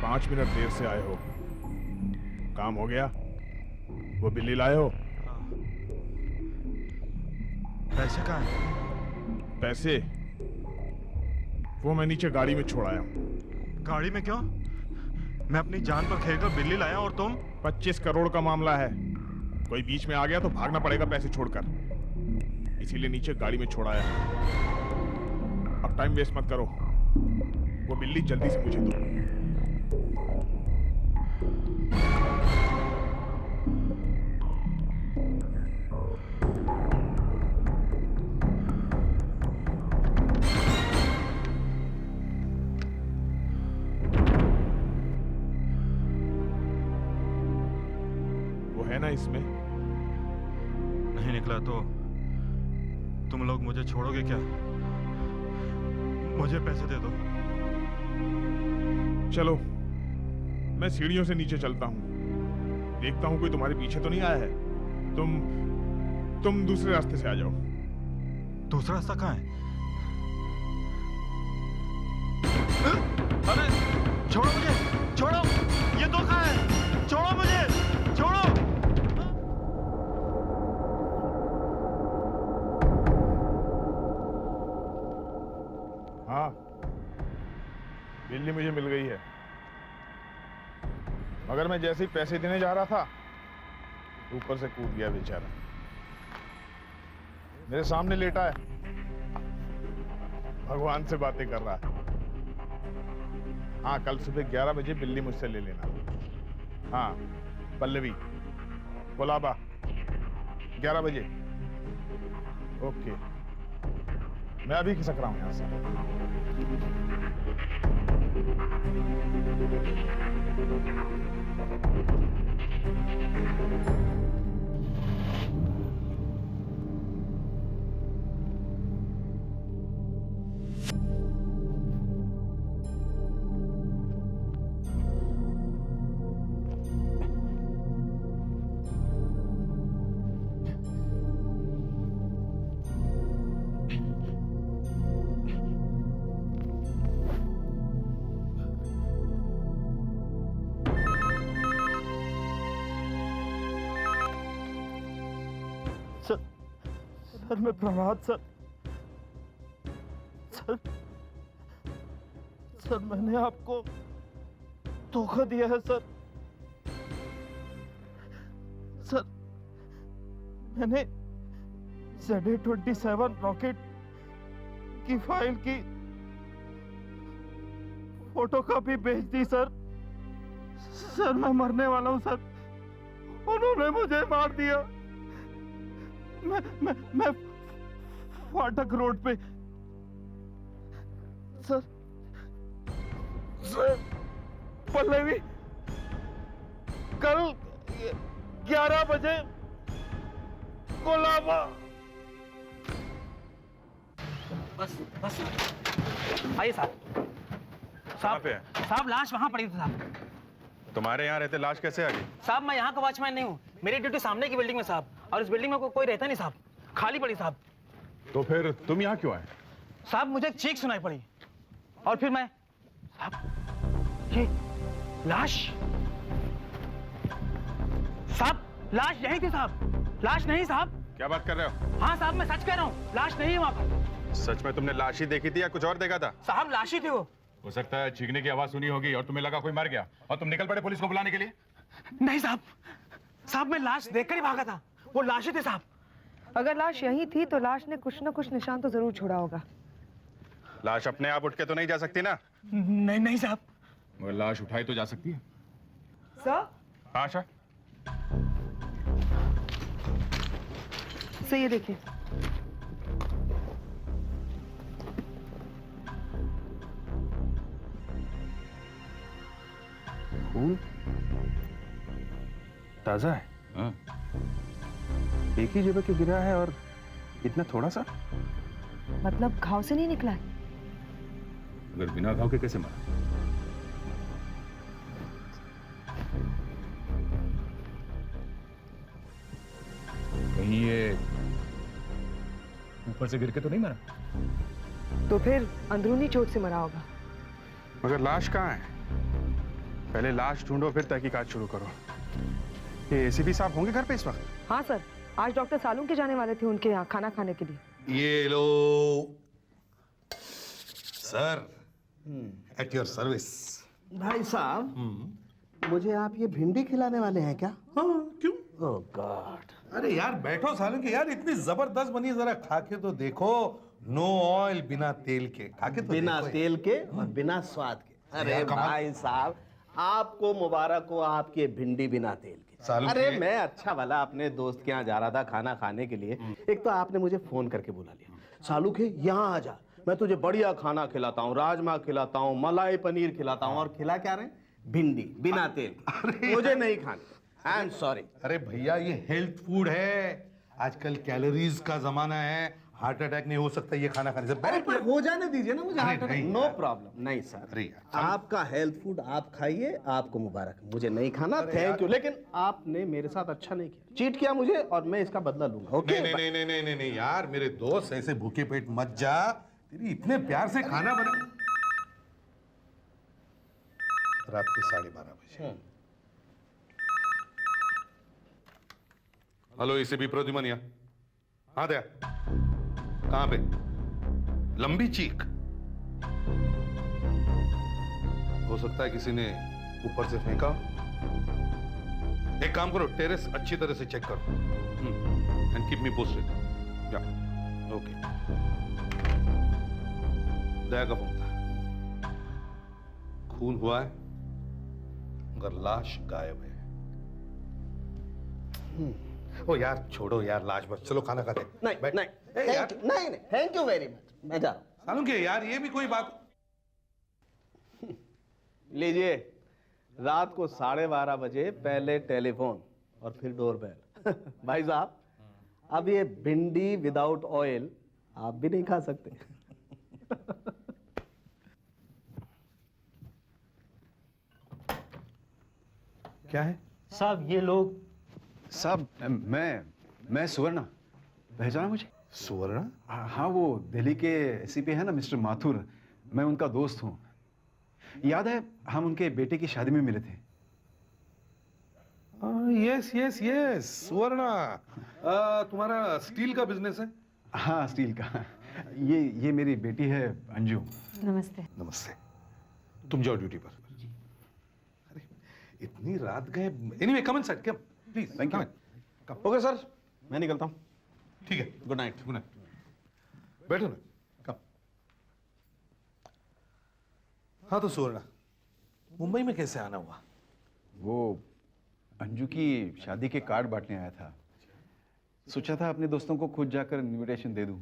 5 minute देर से आए हो, काम हो गया? वो बिल्ली लाए हो? पैसे कहाँ हैं? पैसे वो मैं नीचे गाड़ी में छोड़ आया हूँ। गाड़ी में क्यों? मैं अपनी जान पर खेल कर बिल्ली लाया और तुम? 25 करोड़ का मामला है, कोई बीच में आ गया तो भागना पड़ेगा पैसे छोड़कर, इसीलिए नीचे गाड़ी में छोड़ आया। अब टाइम वेस्ट मत करो, वो बिल्ली जल्दी से मुझे दो। है ना इसमें? नहीं निकला तो तुम लोग मुझे छोड़ोगे क्या? मुझे पैसे दे दो। चलो मैं सीढ़ियों से नीचे चलता हूँ, देखता हूँ कोई तुम्हारे पीछे तो नहीं आया है। तुम दूसरे रास्ते से आ जाओ। दूसरा रास्ता कहाँ है? अरे छोड़ो मुझे, छोड़ो, ये तो कहाँ है? छोड़ो मुझे, छोड़ो। हाँ, बिल्ली मुझे मिल गई है, मगर मैं जैसे ही पैसे देने जा रहा था ऊपर से कूद गया बेचारा। मेरे सामने लेटा है, भगवान से बातें कर रहा है। हाँ, कल सुबह 11 बजे बिल्ली मुझसे ले लेना। हाँ, पल्लवी, कोलाबा, 11 बजे। ओके, मैं अभी खिसक रहा हूं यहां से। सर मैं प्रभात सर मैंने आपको धोखा दिया है सर। मैंने ZA-27 रॉकेट की फाइल की फोटोकॉपी भेज दी सर। मैं मरने वाला हूं सर, उन्होंने मुझे मार दिया। मैं फाटक रोड पे सर पल्लवी कल 11 बजे कोलाबा। बस बस आइए साहब। कहाँ पे है? साहब लाश वहाँ पड़ी थी साहब। तुम्हारे यहाँ रहते लाश कैसे आ गई? साहब मैं यहाँ का वॉचमैन नहीं हूँ, मेरी ड्यूटी सामने की बिल्डिंग में साहब, और इस बिल्डिंग में कोई रहता नहीं साहब, खाली पड़ी साहब। तो फिर तुम यहाँ क्यों आए? साहब मुझे एक चीख सुनाई पड़ी और फिर मैं साहब ये लाश, साहब लाश यही थी साहब, लाश नहीं साहब। क्या बात कर रहे हो? हाँ साहब मैं सच कह रहा हूँ, लाश नहीं है वहाँ पर। सच में तुमने लाश ही देखी थी या कुछ और देखा था? साहब लाश ही थी वो। हो सकता है चीखने की आवाज सुनी होगी और तुम्हें लगा कोई मर गया और तुम निकल पड़े पुलिस को बुलाने के लिए। नहीं साहब, साहब मैं लाश देखकर ही भागा था, वो लाश ही थी साहब। अगर लाश यही थी तो लाश ने कुछ न कुछ निशान तो जरूर छोड़ा होगा। लाश अपने आप उठ के तो नहीं जा सकती ना? नहीं नहीं साहब। मगर लाश उठाई तो जा सकती है। सर? हाँ आशा? सर ये देखिए। खून ताजा है। हाँ। एक ही जगह क्यों गिरा है और इतना थोड़ा सा? मतलब घाव से नहीं निकला है? अगर बिना घाव के कैसे मरा? कहीं ये ऊपर से गिर के तो नहीं मरा? तो फिर अंदरूनी चोट से मरा होगा। मगर लाश कहाँ है? पहले लाश ढूंढो फिर तहकीकात शुरू करो। ये एसीपी साहब होंगे घर पे इस वक्त? हाँ सर, आज डॉक्टर सालूम के जाने वाले थे उनके यहाँ खाना खाने के लिए। ये लो सर, एट योर सर्विस। भाई साहब, मुझे आप ये भिंडी खिलाने वाले हैं क्या? हाँ, क्यों? ओह गॉड। अरे यार बैठो सालों के यार, इतनी जबरदस्त बनी है, जरा खा के तो देखो। नो ऑयल, बिना तेल के, खा के तो बिना देखो। तेल के और बिना स्वाद के। अरे यार, कमाल। भाई साहब, आपको मुबारक हो आपकी भिंडी बिना तेल के। सालों अरे के- मैं अच्छा भला अपने दोस्त के यहाँ जा रहा था खाना खाने के लिए। एक तो आपने मुझे फोन करके बुला लिया, सालू के यहाँ आ जा, मैं तुझे बढ़िया खाना खिलाता हूँ, राजमा खिलाता हूँ, मलाई पनीर खिलाता हूँ, और खिला क्या रहे? भिंडी बिना तेल के। मुझे नहीं खानी, आई एम सॉरी। अरे भैया ये हेल्थ फूड है, आजकल कैलोरीज का जमाना है, हार्ट अटैक नहीं हो सकता ये खाना खाने से। अरे पर हो जाने दीजिए ना मुझे। अरे नहीं नो यार। प्रॉब्लम। नहीं सर, अरे यार, आपका हेल्थ फूड आप खाइए, आपको मुबारक। मुझे नहीं खाना, थैंक यू, लेकिन आपने मेरे साथ अच्छा नहीं किया, चीट किया मुझे, और मैं इसका बदला लूंगा। ओके? नहीं नहीं नहीं नहीं नहीं नहीं यार, मेरे दोस्त ऐसे भूखे पेट मत जा। तेरी इतने प्यार से खाना बना। रात के 12:30 बजे। Hello ACP Pradyuman. हाँ दया, कहाँ पे? लंबी चीख। हो सकता है किसी ने ऊपर से फेंका। एक काम करो, टेरेस अच्छी तरह से चेक करो एंड कीप मी पोस्टेड। या ओके। दया का फोन था। खून हुआ है मगर लाश गायब है। ओ यार छोड़ो यार लाश, बस चलो खाना खाते। नहीं बैठ। नहीं ए, यार नहीं नहीं, थैंक यू वेरी मच, मैं जा रहा हूँ। सालू के यार, ये भी कोई बात? लीजिए, रात को 12:30 बजे पहले टेलीफोन और फिर डोरबेल। भाई साहब, अब ये भिंडी विदाउट ऑयल आप भी नहीं खा सकते। क्या है? साहब ये लोग। साहब मैं सुवर्णा, पहचाना मुझे? सुवर्ण? हाँ, वो दिल्ली के एसीपी है ना मिस्टर माथुर, मैं उनका दोस्त हूँ। याद है हम उनके बेटे की शादी में मिले थे? यस यस यस, सुवर्णा। तुम्हारा स्टील का बिजनेस है? हाँ, स्टील का। ये मेरी बेटी है अंजू। नमस्ते। नमस्ते। तुम जाओ ड्यूटी पर। अरे इतनी रात गए। Anyway come inside, come please. Thank you. Okay sir, मैं निकलता हूँ। ठीक है, गुड नाइट। Good night. बैठो ना, कम। हाँ तो सुवर्णा, मुंबई में कैसे आना हुआ? वो अंजू की शादी के कार्ड बांटने आया था, सोचा था अपने दोस्तों को खुद जाकर इनविटेशन दे दूं,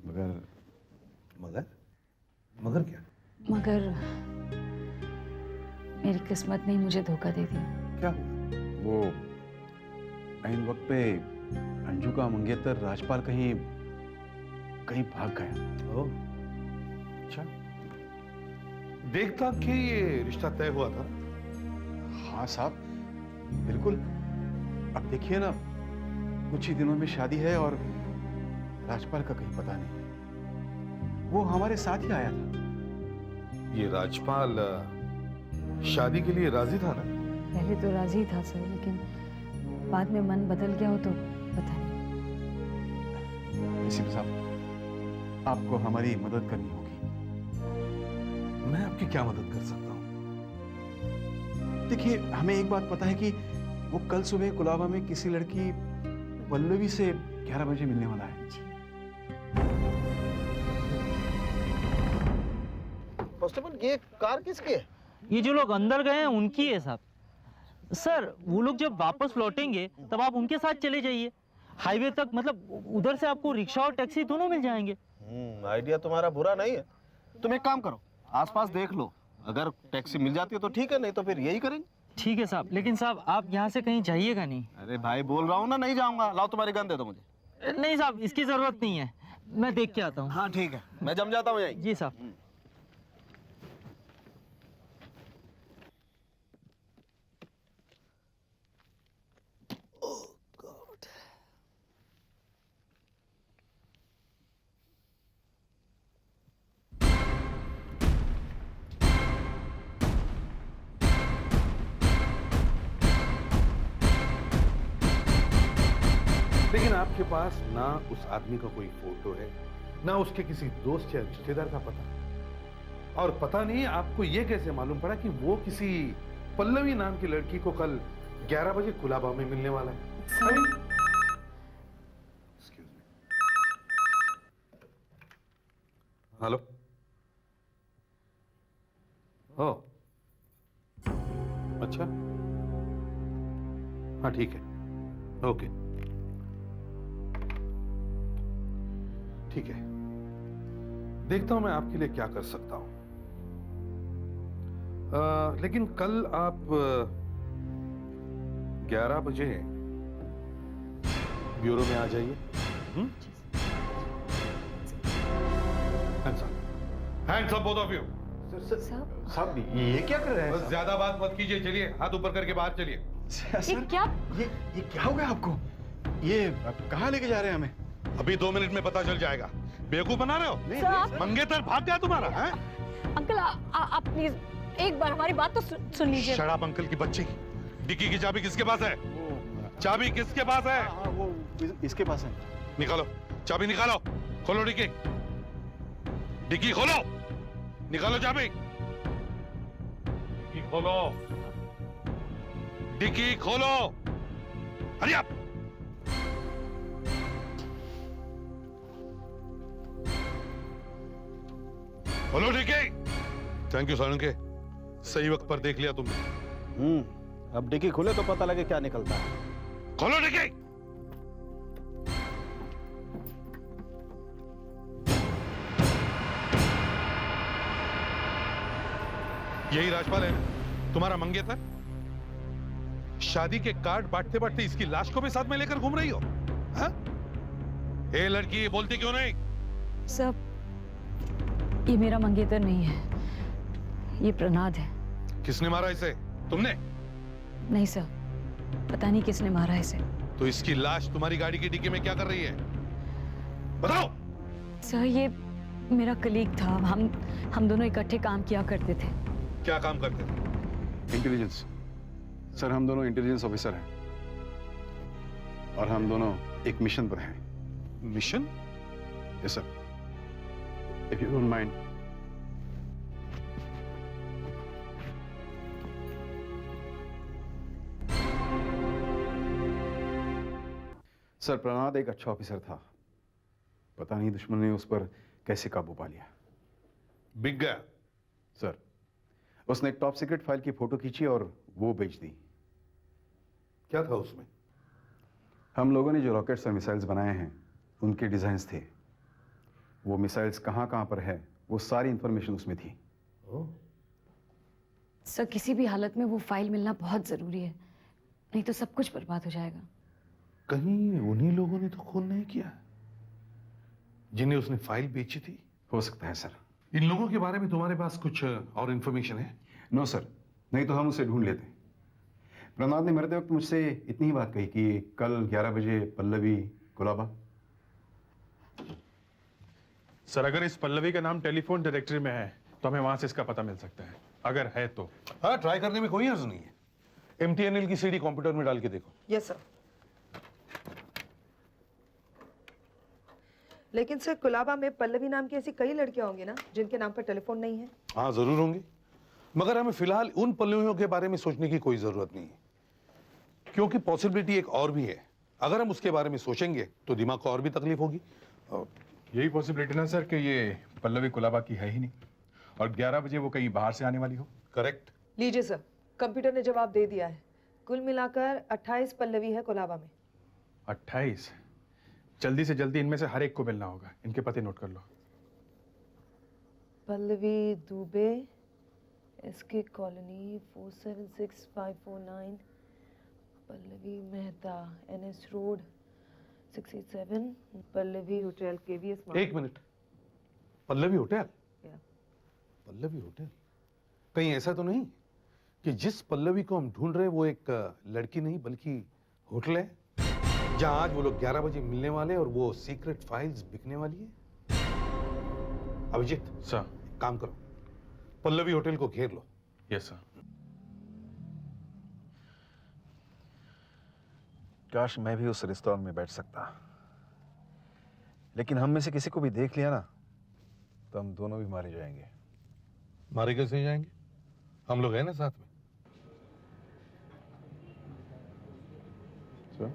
मगर मगर? मगर क्या? मेरी किस्मत ने ही मुझे धोखा दे दिया। क्या हुआ? वो ऐन वक्त पे अंजू का मंगेतर राजपाल कहीं कहीं भाग गया। ओह, अच्छा। देखता कि ये रिश्ता तय हुआ था। हाँ साहब, बिल्कुल। अब देखिए ना, कुछ ही दिनों में शादी है और राजपाल का कहीं पता नहीं। वो हमारे साथ ही आया था। ये राजपाल शादी के लिए राजी था ना? पहले तो राजी ही था सर, लेकिन बाद में मन बदल गया हो तो पता नहीं। इसी साहब, आपको हमारी मदद करनी होगी। मैं आपकी क्या मदद कर सकता हूँ? देखिए, हमें एक बात पता है कि वो कल सुबह कुलाबा में किसी लड़की पल्लवी से 11 बजे मिलने वाला है। कांस्टेबल, ये कार किसकी है? ये जो लोग अंदर गए हैं उनकी है साहब। सर वो लोग जब वापस लौटेंगे तब आप उनके साथ चले जाइए हाईवे तक, मतलब उधर से आपको रिक्शा और टैक्सी दोनों मिल जाएंगे। आइडिया तुम्हारा बुरा नहीं है। तुम एक काम करो, आसपास देख लो, अगर टैक्सी मिल जाती है तो ठीक है, नहीं तो फिर यही करेंगे। ठीक है साहब, लेकिन साहब आप यहाँ से कहीं जाइएगा नहीं। अरे भाई, बोल रहा हूँ ना, नहीं जाऊंगा। लाओ तुम्हारी गन दे दो मुझे। नहीं साहब, इसकी जरूरत नहीं है, मैं देख के आता हूँ। हाँ ठीक है, मैं जम जाता हूँ यहीं। जी साहब। लेकिन आपके पास ना उस आदमी का कोई फोटो है, ना उसके किसी दोस्त या रिश्तेदार का पता। और पता नहीं आपको यह कैसे मालूम पड़ा कि वो किसी पल्लवी नाम की लड़की को कल 11 बजे कुलाबा में मिलने वाला है। हेलो। ओ, अच्छा, हाँ ठीक है, ओके, ठीक है। देखता हूं मैं आपके लिए क्या कर सकता हूं। लेकिन कल आप 11 बजे ब्यूरो में आ जाइए। Hands up both of you. साहब, ये क्या कर रहे हैं? बस ज्यादा बात मत कीजिए, चलिए हाथ ऊपर करके बाहर चलिए। ये क्या? ये क्या हो गया आपको? ये कहाँ लेके जा रहे हैं हमें? अभी 2 मिनट में पता चल जाएगा। बेवकूफ बना रहे हो? सर, मंगेतर भाग गया तुम्हारा है? अंकल आप प्लीज एक बार हमारी बात तो सुन लीजिए। शराब अंकल की बच्ची। डिक्की की चाबी किसके पास है? चाबी किसके पास है? वो इसके पास है। निकालो चाबी, निकालो, खोलो डिक्की। डिक्की खोलो, निकालो चाबी। डिक्की खोलो, डिक्की खोलो, हरी अप। खोलो डिक्की। थैंक यू सालुंके, सही वक्त पर देख लिया तुमने। अब डिक्की खुले तो पता लगे क्या निकलता है। खोलो डिक्की। यही राजपाल है तुम्हारा मंगेतर? शादी के कार्ड बांटते बांटते इसकी लाश को भी साथ में लेकर घूम रही हो? हाँ? ए लड़की, ये बोलती क्यों नहीं? सर, ये मेरा मंगेतर नहीं है, ये प्रनाद है। किसने मारा इसे? तुमने? नहीं सर, पता नहीं किसने मारा इसे। तो इसकी लाश तुम्हारी गाड़ी की डिक्की में क्या कर रही है? बताओ। सर, ये मेरा कलीग था, हम दोनों इकट्ठे काम किया करते थे। क्या काम करते थे? इंटेलिजेंस। सर, हम दोनों इंटेलिजेंस ऑफिसर हैं और हम दोनों एक मिशन पर हैं। Mission? Yes sir, if you don't mind. Sir, Pranad एक अच्छा ऑफिसर था, पता नहीं दुश्मन ने उस पर कैसे काबू पा लिया। बिक गया? सर, उसने एक टॉप सीक्रेट फाइल की फोटो खींची और वो बेच दी। क्या था उसमें? हम लोगों ने जो रॉकेट्स और मिसाइल्स बनाए हैं उनके डिजाइन्स थे। वो मिसाइल्स कहाँ कहाँ पर है वो सारी इंफॉर्मेशन उसमें थी। सर किसी भी हालत में वो फाइल मिलना बहुत जरूरी है, नहीं तो सब कुछ बर्बाद हो जाएगा। कहीं उन्हीं लोगों ने तो खून नहीं किया जिन्हें उसने फाइल बेची थी? हो सकता है सर। इन लोगों के बारे में तुम्हारे पास कुछ और इंफॉर्मेशन है? नो सर, नहीं तो हम उसे ढूंढ लेते। प्रहलाद ने मरते वक्त मुझसे इतनी ही बात कही कि कल 11 बजे पल्लवी कुलाबा। सर अगर इस पल्लवी का नाम टेलीफोन डायरेक्टरी में है तो हमें वहां से इसका पता मिल सकता है, अगर है तो। हाँ, ट्राई करने में कोई हर्ज नहीं है। MTNL की सीडी कंप्यूटर में डाल के देखो। Yes sir. लेकिन सर कुलाबा में पल्लवी नाम की ऐसी कई लड़कियां होंगी ना जिनके नाम पर टेलीफोन नहीं है। हाँ जरूर होंगे, मगर हमें फिलहाल उन पल्लवियों के बारे में सोचने की कोई जरूरत नहीं है, क्योंकि पॉसिबिलिटी एक और भी है। अगर हम उसके बारे में सोचेंगे तो दिमाग को और भी तकलीफ होगी। यही पॉसिबिलिटी ना सर कि ये पल्लवी कुलाबा की है ही नहीं और 11 बजे वो कहीं बाहर से आने वाली हो। करेक्ट। लीजिए सर, कंप्यूटर ने जवाब दे दिया है। कुल मिलाकर 28 पल्लवी है कुलाबा में। 28? जल्दी से जल्दी इनमें से हर एक को मिलना होगा। इनके पते नोट कर लो। Pallavi Dubey, SK colony 476549, Pallavi Mehta NS road 67, Pallavi hotel KVS। एक minute, Pallavi hotel? Pallavi hotel? कहीं ऐसा तो नहीं कि जिस पल्लवी को हम ढूंढ रहे हैं वो एक लड़की नहीं बल्कि होटल है जहां आज वो लोग 11 बजे मिलने वाले और वो सीक्रेट फाइल्स बिकने वाली है? अभिजीत सर। काम करो, पल्लवी होटल को घेर लो। Yes sir. काश मैं भी उस रेस्तोरेंट में बैठ सकता, लेकिन हम में से किसी को भी देख लिया ना तो हम दोनों भी मारे जाएंगे। मारे कैसे जाएंगे? हम लोग हैं ना साथ में। सर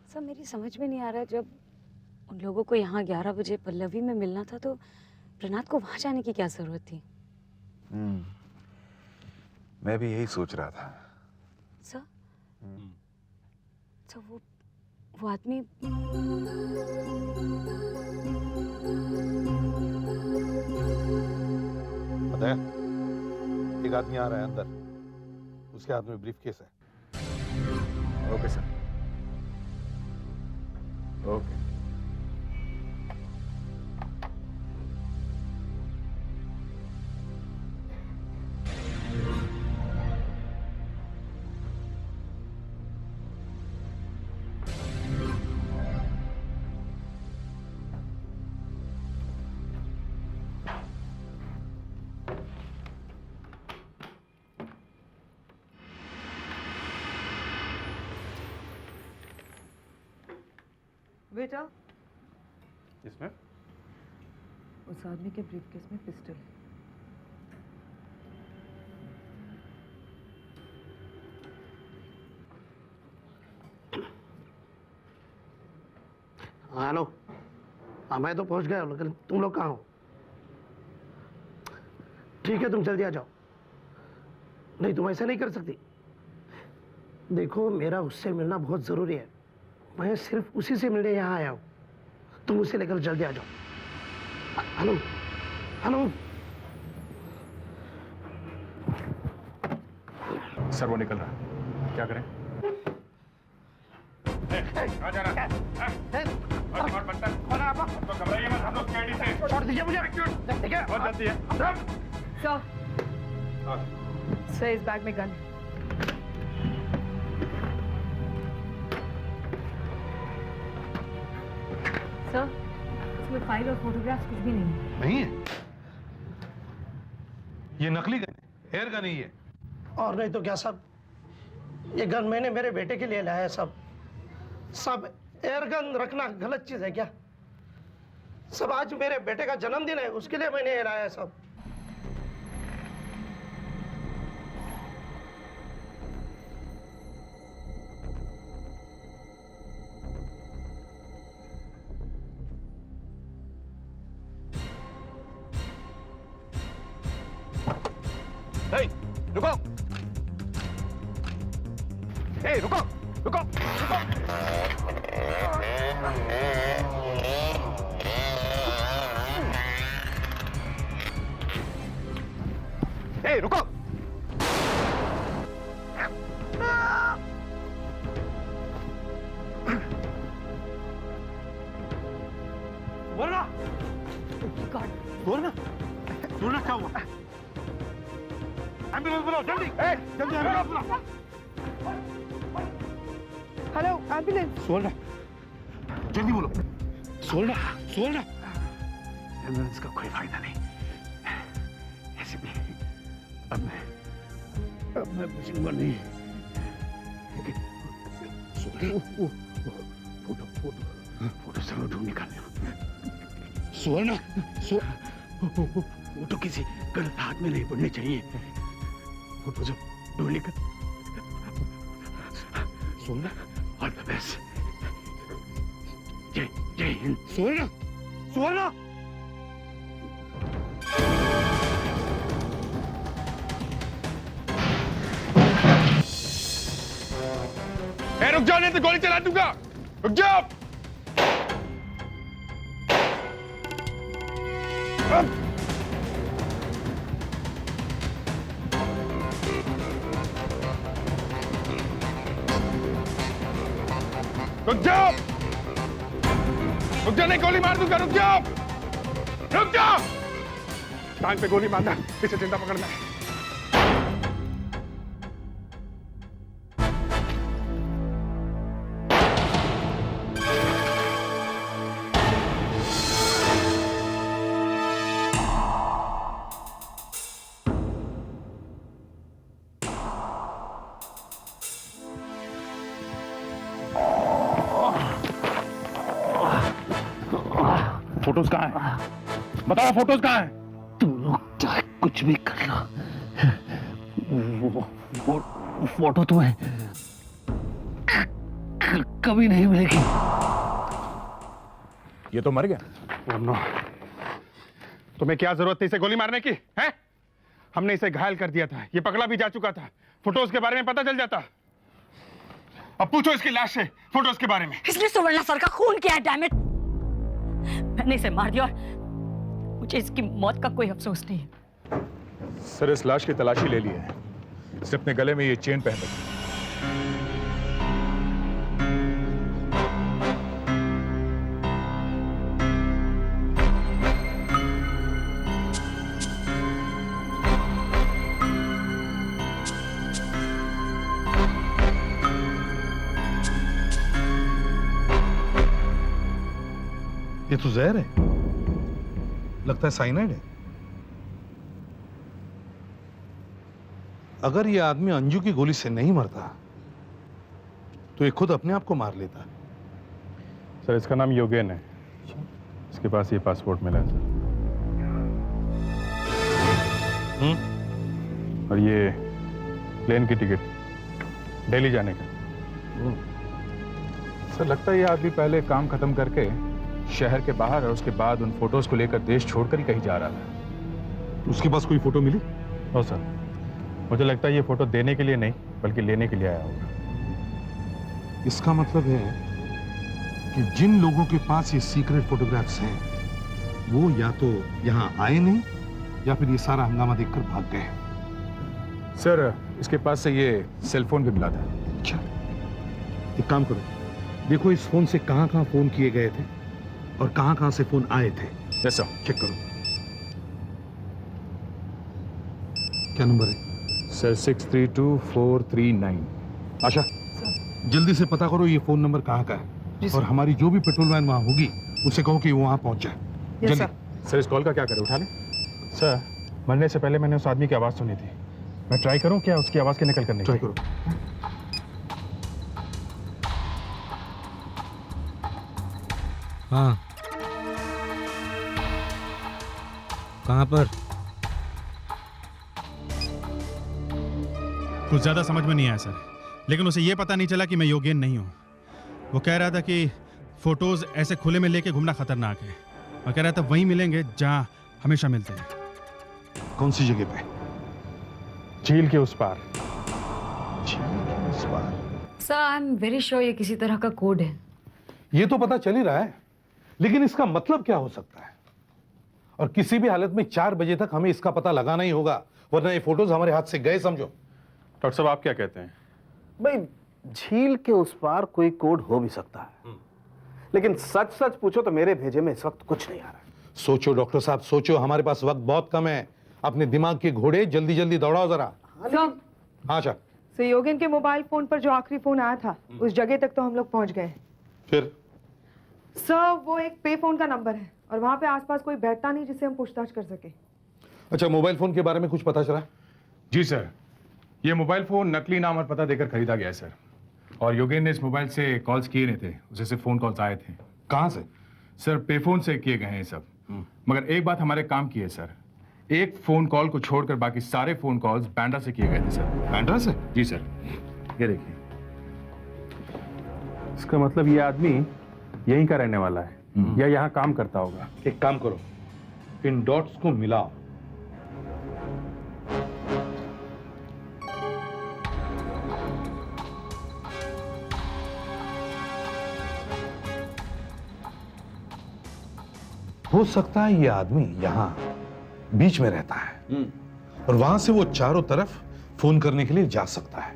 सर मेरी समझ में नहीं आ रहा, जब उन लोगों को यहाँ 11 बजे पल्लवी में मिलना था तो प्रनाद को वहां जाने की क्या जरूरत थी? मैं भी यही सोच रहा था। सर सर वो आदमी पता है, एक आदमी आ रहा है अंदर, उसके हाथ में ब्रीफकेस है। Okay sir. ओके। बेटा, इसमें उस आदमी के ब्रीफकेस में पिस्टल है। हेलो, हाँ मैं तो पहुंच गया हूँ, लेकिन तुम लोग कहाँ हो? ठीक है, तुम जल्दी आ जाओ। नहीं, तुम ऐसा नहीं कर सकती। देखो, मेरा उससे मिलना बहुत जरूरी है। मैं सिर्फ उसी से मिलने यहाँ आया हूँ। तुम उसे लेकर जल्दी आ जाओ। Hello hello. सर वो निकल रहा है, क्या करें? कहाँ जा रहा है? तो घबराइए मत, हम लोग कैडी से। छोड़ दीजिए मुझे। ठीक है, बहुत जल्दी है। सर इस बैग में गन है। सर इसमें फाइल और फोटोग्राफ्स कुछ भी नहीं है। नहीं है? ये नकली गन है, एयर गन ही है। और नहीं तो क्या सब, ये गन मैंने मेरे बेटे के लिए लाया है। सब एयर गन रखना गलत चीज है क्या? सब आज मेरे बेटे का जन्मदिन है, उसके लिए मैंने ये लाया है सब। रुको, रुको रुको रुको। ए रुको। वरना वरना वरना क्या हुआ? एम्बुलेंस बुलाओ जल्दी, जल्दी एम्बुलेंस बुलाओ। Hello ambulance. सुवर्ण जल्दी बोलो। सुवर्ण सुवर्ण एम्बुलेंस का कोई फायदा नहीं। ऐसे भी अब मैं बचूंगा नहीं। फोटो फोटो फोटो जरूर ढूंढ निकालना। सुवर्ण फोटो किसी गलत हाथ में नहीं पड़ने चाहिए। फोटो जो ढूंढ निकाल। सुवर्ण ऑल द बेस्ट। जय जय हिंद। सुवर्ण सुवर्ण रुक जाओ नहीं तो गोली चला दूंगा। रुक जाओ। रुक जाओ। रुक जाओ, नहीं गोली मार दूंगा। रुक जाओ। रुक जाओ। टांग पे गोली मारना, इसे जिंदा पकड़ना है। फोटोज कहाँ हैं? बताओ फोटोज कहाँ हैं? तुम लोग चाहे कुछ भी कर लो, वो फोटो तुम्हें कभी नहीं मिलेगी। ये तो मर गया। नो, तुम्हें क्या जरूरत थी इसे गोली मारने की? हैं? हमने इसे घायल कर दिया था, ये पगला भी जा चुका था। फोटोज के बारे में पता चल जाता। अब पूछो इसकी लाश से फोटोज के बारे में। इसलिए सुवर्ण सर का खून किया है, डैम इट। मैंने इसे मार दिया और मुझे इसकी मौत का कोई अफसोस नहीं है। सर इस लाश की तलाशी ले ली है। इसने अपने गले में ये चेन पहन रखी। ये तो जहर है, लगता है साइनाइड है। अगर ये आदमी अंजू की गोली से नहीं मरता तो ये खुद अपने आप को मार लेता। सर इसका नाम योगेन है। इसके पास ये पासपोर्ट मिला है सर। और ये प्लेन की टिकट दिल्ली जाने का। सर लगता है ये आदमी पहले काम खत्म करके शहर के बाहर और उसके बाद उन फोटोज को लेकर देश छोड़कर ही कहीं जा रहा था। उसके पास कोई फोटो मिली? नो सर, मुझे लगता है ये फोटो देने के लिए नहीं बल्कि लेने के लिए आया होगा। इसका मतलब है कि जिन लोगों के पास ये सीक्रेट फोटोग्राफ्स हैं वो या तो यहाँ आए नहीं या फिर ये सारा हंगामा देखकर भाग गए। सर इसके पास से ये सेल फोन भी मिला था। अच्छा, एक काम करो, देखो इस फोन से कहाँ फोन किए गए थे और कहाँ से फोन आए थे। Yes sir. चेक करो। क्या नंबर है? सर 632439। आशा, जल्दी से पता करो ये फोन नंबर कहाँ का है और हमारी जो भी पेट्रोल वैन वहाँ होगी उसे कहो कि वो वहाँ पहुँच जाए। जल्दी। सर इस कॉल का क्या करें, उठा लें? सर मरने से पहले मैंने उस आदमी की आवाज़ सुनी थी। मैं ट्राई करूं क्या उसकी आवाज़ की नकल करने की? ट्राई करो। हाँ, कहाँ पर? कुछ ज्यादा समझ में नहीं आया सर, लेकिन उसे यह पता नहीं चला कि मैं योगेन नहीं हूं। वो कह रहा था कि फोटोज ऐसे खुले में लेके घूमना खतरनाक है और कह रहा था वहीं मिलेंगे जहां हमेशा मिलते हैं। कौन सी जगह पे? झील के उस पार। Sir I am very sure ये किसी तरह का कोड है। ये तो पता चल ही रहा है, लेकिन इसका मतलब क्या हो सकता है? और किसी भी हालत में 4 बजे तक हमें इसका पता लगाना ही होगा। वरना ये फोटोज हमारे हाथ से गए समझो। डॉक्टर साहब आप क्या कहते हैं? भाई झील के उस पार कोई कोड हो भी सकता है, लेकिन सच सच पूछो तो मेरे भेजे में इस वक्त कुछ नहीं आ रहा है। सोचो डॉक्टर साहब सोचो, हमारे पास वक्त बहुत कम है। अपने दिमाग के घोड़े जल्दी जल्दी दौड़ाओ जरा। हाँ सर। सर योगेन के मोबाइल फोन पर जो आखिरी फोन आया था उस जगह तक तो हम लोग पहुंच गए। फिर? सर वो एक पे फोन का नंबर है और वहां पे आसपास कोई बैठता नहीं जिससे हम पूछताछ कर सके। अच्छा, मोबाइल फोन के बारे में कुछ पता चला? जी सर, ये मोबाइल फोन नकली नाम और पता देकर खरीदा गया है सर, और योगेन ने इस मोबाइल से कॉल्स किए नहीं थे, उसे सिर्फ फोन कॉल्स आए थे। कहाँ से? सर पेफोन से किए गए हैं सब। मगर एक बात हमारे काम की है सर, एक फोन कॉल को छोड़कर बाकी सारे फोन कॉल्स बैंड्रा से किए गए थे सर। बैंड्रा से? जी सर, ये देखिए। इसका मतलब ये आदमी यहीं का रहने वाला है या यहाँ काम करता होगा। एक काम करो, इन डॉट्स को मिलाओ। हो सकता है ये आदमी यहां बीच में रहता है और वहां से वो चारों तरफ फोन करने के लिए जा सकता है।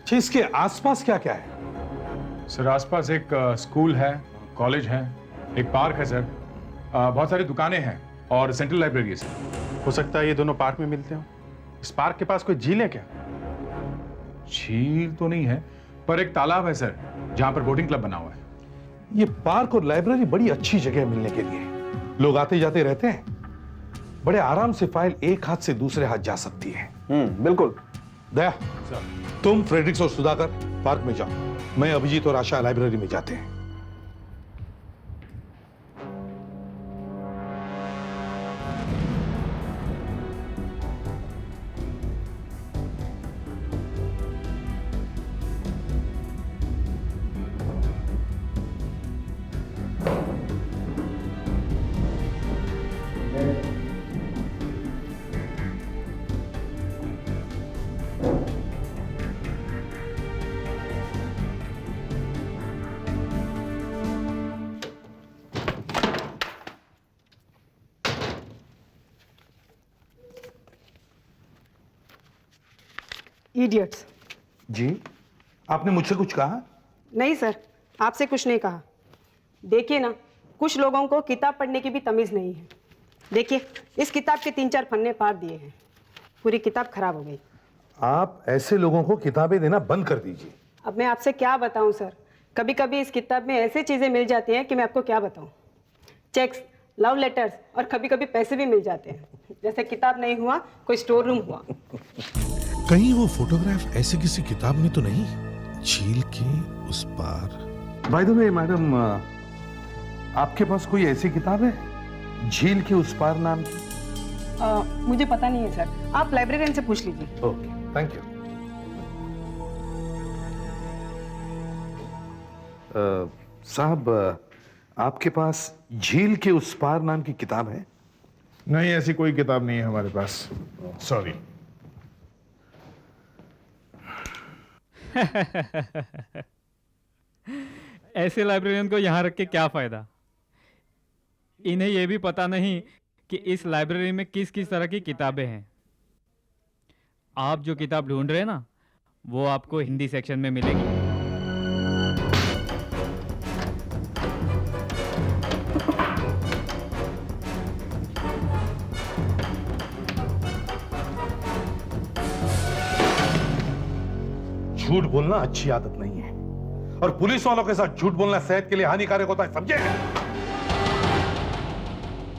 अच्छा, इसके आसपास क्या क्या है? सर आसपास एक स्कूल है, कॉलेज है, एक पार्क है सर, बहुत सारी दुकानें हैं और सेंट्रल लाइब्रेरी है सर। हो सकता है ये दोनों पार्क में मिलते हो। इस पार्क के पास कोई झील है क्या? झील तो नहीं है, पर एक तालाब है सर जहां पर बोटिंग क्लब बना हुआ है। ये पार्क और लाइब्रेरी बड़ी अच्छी जगह है मिलने के लिए। लोग आते जाते रहते हैं, बड़े आराम से फाइल एक हाथ से दूसरे हाथ जा सकती है। बिल्कुल। दया, तुम फ्रेडरिक्स और सुधाकर पार्क में जाओ, मैं अभिजीत और आशा लाइब्रेरी में जाते हैं। इडियट्स। जी, आपने मुझसे कुछ कहा? नहीं सर, आपसे कुछ नहीं कहा। देखिए ना, कुछ लोगों को किताब पढ़ने की भी तमीज़ नहीं है। देखिए, इस किताब के 3-4 पन्ने फाड़ दिए हैं, पूरी किताब खराब हो गई। आप ऐसे लोगों को किताबें देना बंद कर दीजिए। अब मैं आपसे क्या बताऊं सर, कभी कभी इस किताब में ऐसी चीज़ें मिल जाती हैं कि मैं आपको क्या बताऊं। चेक्स, लव लेटर्स और कभी कभी पैसे भी मिल जाते हैं। जैसे किताब नहीं हुआ, कोई स्टोर रूम हुआ। कहीं वो फोटोग्राफ ऐसे किसी किताब में तो नहीं? झील के उस पार। बाय द वे मैडम, आपके पास कोई ऐसी किताब है झील के उस पार नाम की? मुझे पता नहीं है सर, आप लाइब्रेरियन से पूछ लीजिए। Okay, thank you. साहब, आपके पास झील के उस पार नाम की किताब है? नहीं, ऐसी कोई किताब नहीं है हमारे पास, सॉरी। ऐसे लाइब्रेरियन को यहाँ रख के क्या फायदा? इन्हें यह भी पता नहीं कि इस लाइब्रेरी में किस किस तरह की किताबें हैं। आप जो किताब ढूंढ रहे हैं ना, वो आपको हिंदी सेक्शन में मिलेगी। झूठ बोलना अच्छी आदत नहीं है और पुलिस वालों के साथ झूठ बोलना सेहत के लिए हानिकारक होता है, समझे?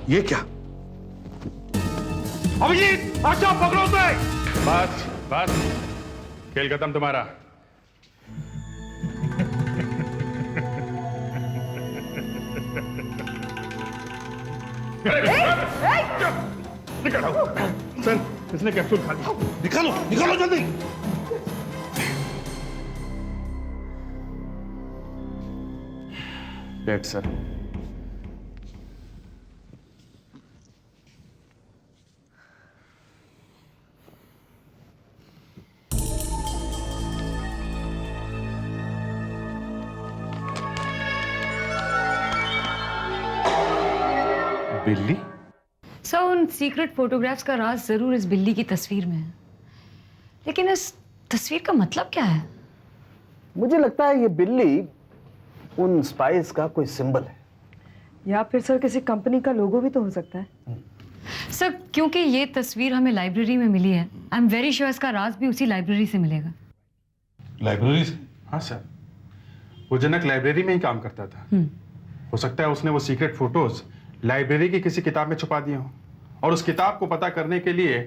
ये क्या? अभिजीत, आशा, पकड़ो उसे। बस बस, खेल खत्म तुम्हारा। निकालो सर, इसने कैप्सूल खा लिया। निकालो निकालो जल्दी। Dead sir. बिल्ली? सर उन सीक्रेट फोटोग्राफ्स का राज जरूर इस बिल्ली की तस्वीर में है, लेकिन इस तस्वीर का मतलब क्या है? मुझे लगता है ये बिल्ली उन स्पाइस का कोई सिंबल है। या फिर सर किसी कंपनी का लोगो भी तो हो सकता है। सर क्योंकि ये तस्वीर हमें लाइब्रेरी में मिली है, आई एम वेरी श्योर इसका राज भी उसी लाइब्रेरी से मिलेगा। लाइब्रेरी से? हाँ सर, वो जनक लाइब्रेरी में ही काम करता था। हो सकता है उसने वो सीक्रेट फोटोज लाइब्रेरी की किसी किताब में छुपा दिए हो और उस किताब को पता करने के लिए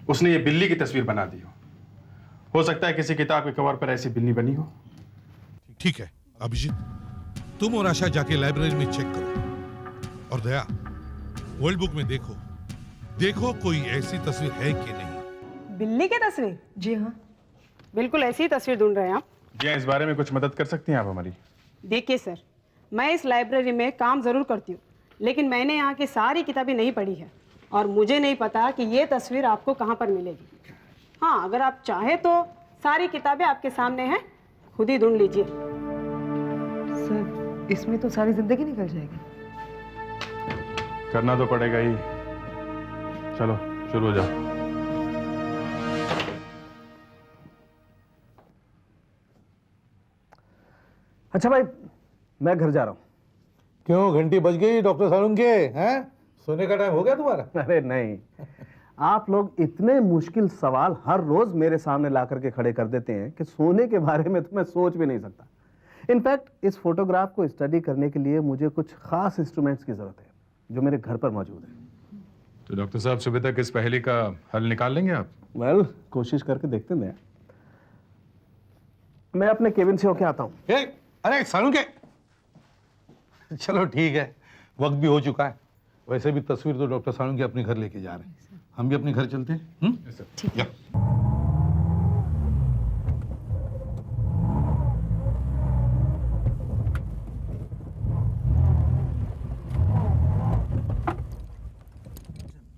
उसने ये बिल्ली की तस्वीर बना दी हो सकता है किसी किताब के कवर पर ऐसी बिल्ली बनी हो। ठीक है अभिजीत, तुम और आशा जाके लाइब्रेरी में चेक करो, और दया वर्ल्ड बुक में देखो कोई ऐसी तस्वीर है कि नहीं। बिल्ली की तस्वीर? जी हाँ, बिल्कुल ऐसी ही तस्वीर ढूंढ रहे हैं आप। जी इस बारे में कुछ मदद कर सकती हैं आप हमारी? देखिए सर, मैं इस लाइब्रेरी में काम ज़रूर करती हूँ, लेकिन मैंने यहाँ की सारी किताबें नहीं पढ़ी है और मुझे नहीं पता कि ये तस्वीर आपको कहाँ पर मिलेगी। हाँ, अगर आप चाहें तो सारी किताबें आपके सामने हैं, खुद ही ढूंढ लीजिए। सर इसमें तो सारी जिंदगी निकल जाएगी। करना तो पड़ेगा ही। चलो शुरू हो जाओ। अच्छा भाई, मैं घर जा रहा हूँ। क्यों, घंटी बज गई डॉक्टर सालुंके? हैं, सोने का टाइम हो गया तुम्हारा? अरे नहीं, आप लोग इतने मुश्किल सवाल हर रोज मेरे सामने ला करके खड़े कर देते हैं कि सोने के बारे में तो मैं सोच भी नहीं सकता। इनफैक्ट इस फोटोग्राफ को स्टडी करने के लिए मुझे कुछ खास इंस्ट्रूमेंट्स की जरूरत है जो मेरे घर पर मौजूद है। तो डॉक्टर साहब सुबह तक इस पहेली का हल निकाल लेंगे आप? वेल, कोशिश करके देखते हैं। मैं अपने केबिन से होके आता हूँ। अरे सालुंके, चलो ठीक है, वक्त भी हो चुका है। वैसे भी तस्वीर तो डॉक्टर सालुंके अपने घर लेके जा रहे हैं, हम भी अपने घर चलते हैं। ठीक है।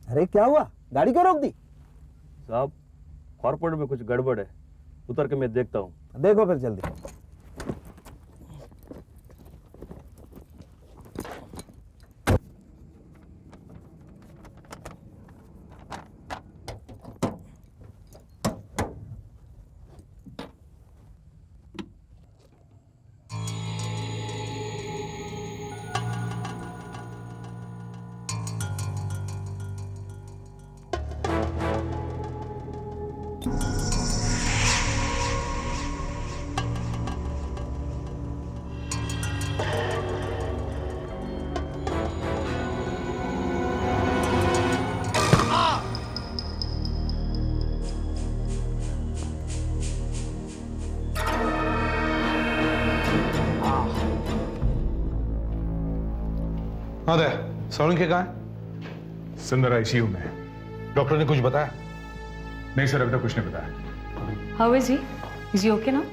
अरे क्या हुआ, गाड़ी क्यों रोक दी? साहब कॉर्पोरेट में कुछ गड़बड़ है, उतर के मैं देखता हूँ। देखो फिर जल्दी। हाँ दया, सालुंके कहाँ है? सुंदर आईसीयू में। डॉक्टर ने कुछ बताया? नहीं सर, अभी तक कुछ नहीं बताया। How is he? Is he okay ना?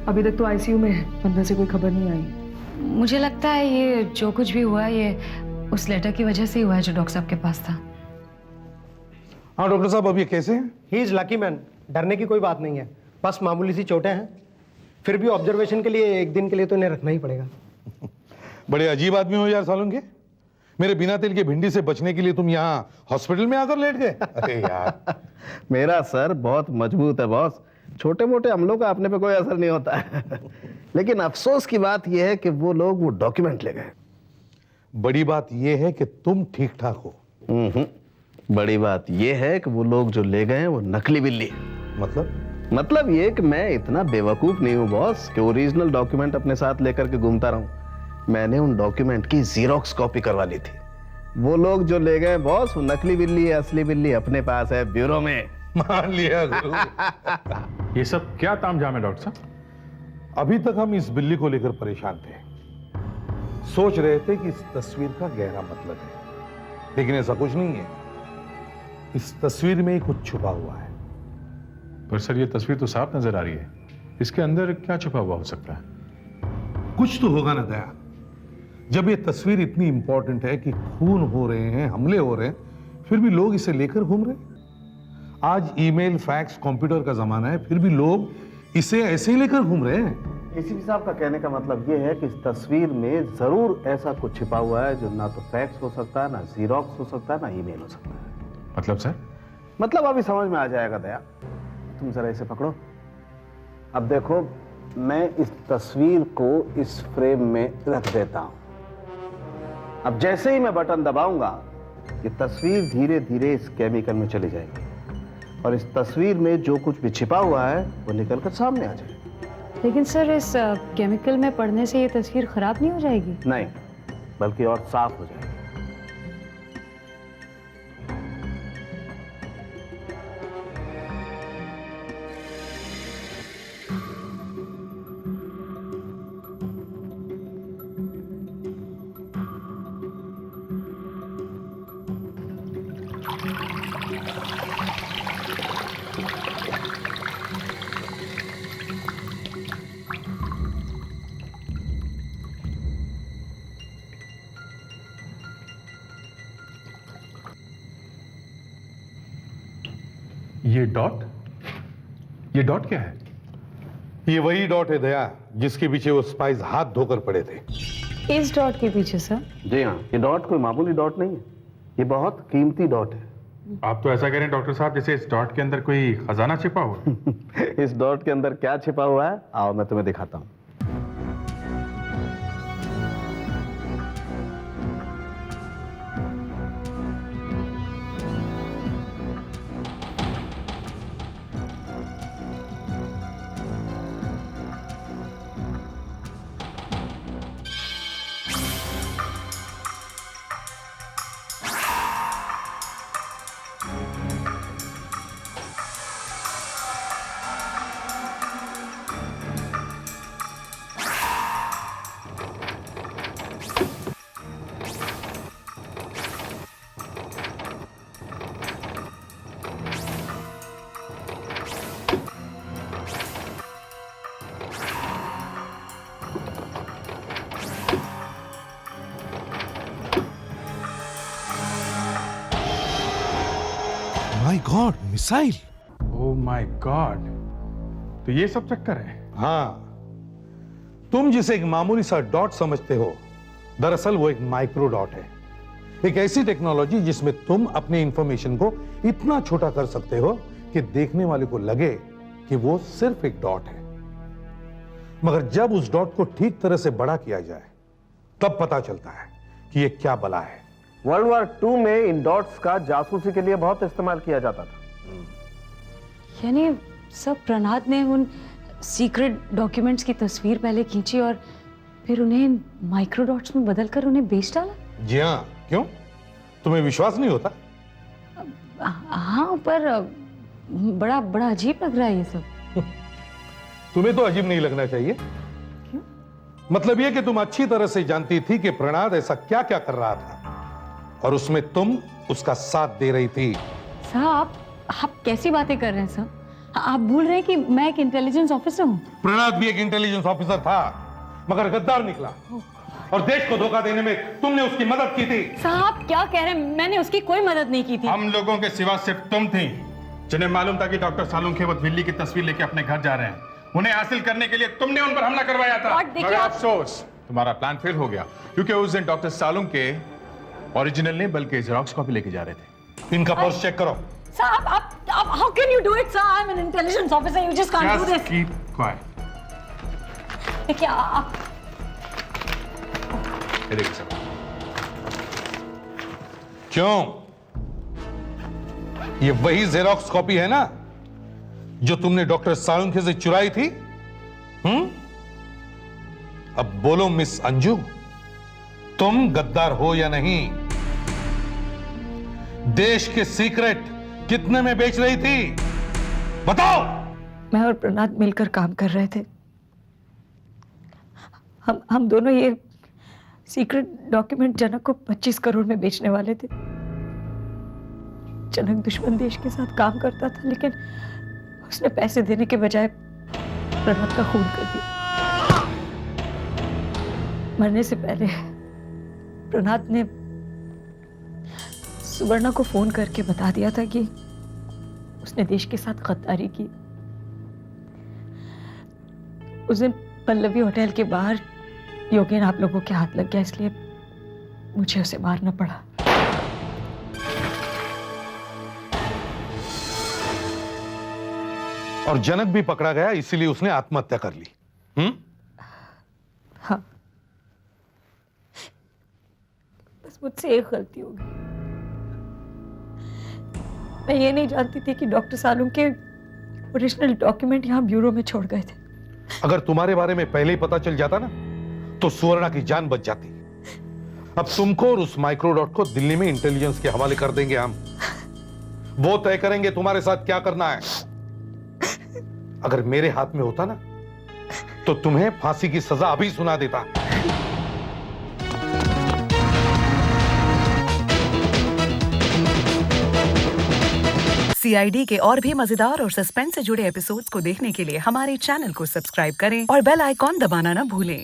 अभी तक तो आईसीयू में है, अंदर से कोई खबर नहीं आई। मुझे लगता है ये जो कुछ भी हुआ ये उस लेटर की वजह से ही हुआ है जो डॉक्टर साहब के पास था। हाँ डॉक्टर साहब, अब ये कैसे हैं? ही इज लकी मैन, डरने की कोई बात नहीं है, बस मामूली सी चोटें हैं। फिर भी ऑब्जर्वेशन के लिए एक दिन के लिए तो इन्हें रखना ही पड़ेगा। बड़े अजीब आदमी हो यार सालुंके, मेरे बिना तेल के भिंडी से बचने के लिए तुम यहाँ हॉस्पिटल में आकर लेट गए। अरे यार मेरा सर बहुत मजबूत है बॉस, छोटे मोटे हमलों का अपने पे कोई असर नहीं होता है। लेकिन अफसोस की बात यह है कि वो लोग वो डॉक्यूमेंट ले गए। बड़ी बात यह है कि तुम ठीक ठाक हो। बड़ी बात यह है कि वो लोग जो ले गए हैं वो नकली बिल्ली है। मतलब ये कि मैं इतना बेवकूफ नहीं हूँ बॉस कि ओरिजिनल डॉक्यूमेंट अपने साथ लेकर के घूमता रहूं। मैंने उन डॉक्यूमेंट की जीरोक्स कॉपी करवा ली थी। वो लोग जो ले गए बॉस वो नकली बिल्ली है, असली बिल्ली अपने पास है ब्यूरो में। मान लिया गुरु। ये सब क्या तामझाम है डॉक्टर साहब? अभी तक हम इस बिल्ली को लेकर परेशान थे, सोच रहे थे कि इस तस्वीर का गहरा मतलब है, लेकिन ऐसा कुछ नहीं है। इस तस्वीर में ही कुछ छुपा हुआ है। पर सर ये तस्वीर तो साफ नजर आ रही है, इसके अंदर क्या छुपा हुआ हो सकता है? कुछ तो होगा ना दया। जब ये तस्वीर इतनी इंपॉर्टेंट है कि खून हो रहे हैं, हमले हो रहे हैं, फिर भी लोग इसे लेकर घूम रहे हैं। आज ईमेल, फैक्स, कंप्यूटर का जमाना है, फिर भी लोग इसे ऐसे ही लेकर घूम रहे हैं। एसीपी साहब का कहने का मतलब ये है कि इस तस्वीर में जरूर ऐसा कुछ छिपा हुआ है जो ना तो फैक्स हो सकता है, ना जीरोक्स हो सकता है, ना ईमेल हो सकता है। मतलब सर? मतलब अभी समझ में आ जाएगा दया। तुम जरा इसे पकड़ो। अब देखो, मैं इस तस्वीर को इस फ्रेम में रख देता हूं। अब जैसे ही मैं बटन दबाऊंगा, ये तस्वीर धीरे धीरे इस केमिकल में चली जाएगी और इस तस्वीर में जो कुछ भी छिपा हुआ है वो निकलकर सामने आ जाएगा। लेकिन सर, इस केमिकल में पड़ने से ये तस्वीर खराब नहीं हो जाएगी? नहीं, बल्कि और साफ हो जाएगी। ये डॉट क्या है? ये वही डॉट है दया, जिसके पीछे वो स्पाइस हाथ धोकर पड़े थे। इस डॉट के पीछे सर? जी हाँ, ये डॉट कोई मामूली डॉट नहीं है, ये बहुत कीमती डॉट है। आप तो ऐसा कह रहे हैं डॉक्टर साहब जैसे इस डॉट के अंदर कोई खजाना छिपा हुआ है। इस डॉट के अंदर क्या छिपा हुआ है, आओ मैं तुम्हें दिखाता हूँ। My God, missile! Oh my God, तो ये सब चक्कर है? हाँ, तुम जिसे एक मामूली सा डॉट समझते हो, दरअसल वो एक माइक्रो डॉट है। एक ऐसी टेक्नोलॉजी जिसमें तुम अपनी इंफॉर्मेशन को इतना छोटा कर सकते हो कि देखने वाले को लगे कि वो सिर्फ एक डॉट है, मगर जब उस डॉट को ठीक तरह से बड़ा किया जाए तब पता चलता है कि ये क्या बला है। वर्ल्ड वॉर 2 में इन डॉट्स का जासूसी के लिए बहुत इस्तेमाल किया जाता था। यानी सब प्रहलाद ने उन सीक्रेट डॉक्यूमेंट्स की तस्वीर पहले खींची और फिर उन्हें माइक्रो डॉट्स में बदलकर उन्हें बेच डाला? जी हाँ, क्यों? तुम्हें विश्वास नहीं होता? हाँ, पर बड़ा बड़ा अजीब लग रहा है ये सब। तुम्हें तो अजीब नहीं लगना चाहिए। क्यों? मतलब यह कि तुम अच्छी तरह से जानती थी कि प्रहलाद ऐसा क्या क्या कर रहा था और उसमें तुम उसका साथ दे रही थी। साहब, आप कैसी बातें कर रहे हैं साहब? आप भूल रहे हैं कि मैं एक इंटेलिजेंस ऑफिसर हूँ। प्रहलाद भी एक इंटेलिजेंस ऑफिसर था, मगर गद्दार निकला और देश को धोखा देने में तुमने उसकी मदद की थी। साहब क्या कह रहे हैं? मैंने उसकी कोई मदद नहीं की थी। हम लोगों के सिवा सिर्फ तुम थी जिन्हें मालूम था कि डॉक्टर सालुंखे वो दिल्ली की तस्वीर लेके अपने घर जा रहे हैं। उन्हें हासिल करने के लिए तुमने उन पर हमला करवाया था। मगर अफसोस, तुम्हारा प्लान फेल हो गया, क्योंकि उस दिन डॉक्टर सालुंखे ओरिजिनल नहीं बल्कि जेरॉक्स कॉपी लेके जा रहे थे। इनका पर्स चेक करो। साहब, आप how can you do it, sir? I'm an intelligence officer. You just can't do this. Just keep quiet. देखिए आप ये देखिए सब। क्यों? ये वही जेरॉक्स कॉपी है ना जो तुमने डॉक्टर सालुंखे से चुराई थी? अब बोलो मिस अंजू, तुम गद्दार हो या नहीं? देश के सीक्रेट कितने में बेच रही थी, बताओ। मैं और प्रहलाद मिलकर काम कर रहे थे। हम दोनों ये सीक्रेट डॉक्यूमेंट जनक को 25 करोड़ में बेचने वाले थे। जनक दुश्मन देश के साथ काम करता था, लेकिन उसने पैसे देने के बजाय प्रहलाद का खून कर दिया। मरने से पहले प्रहलाद ने सुवर्णा को फोन करके बता दिया था कि उसने देश के साथ गद्दारी की। उस दिन पल्लवी होटल के बाहर योगेन आप लोगों के हाथ लग गया, इसलिए मुझे उसे मारना पड़ा। और जनक भी पकड़ा गया, इसीलिए उसने आत्महत्या कर ली। हाँ, बस मुझसे एक गलती हो गई। मैं ये नहीं जानती थी कि डॉक्टर सालूम के ओरिजिनल डॉक्यूमेंट यहाँ ब्यूरो में छोड़ गए थे। अगर तुम्हारे बारे में पहले ही पता चल जाता ना, तो सुवर्णा की जान बच जाती। अब तुमको और उस माइक्रोडॉट को दिल्ली में इंटेलिजेंस के हवाले कर देंगे हम। वो तय करेंगे तुम्हारे साथ क्या करना है। अगर मेरे हाथ में होता ना, तो तुम्हें फांसी की सजा अभी सुना देता। CID के और भी मजेदार और सस्पेंस से जुड़े एपिसोड्स को देखने के लिए हमारे चैनल को सब्सक्राइब करें और बेल आइकॉन दबाना ना भूलें।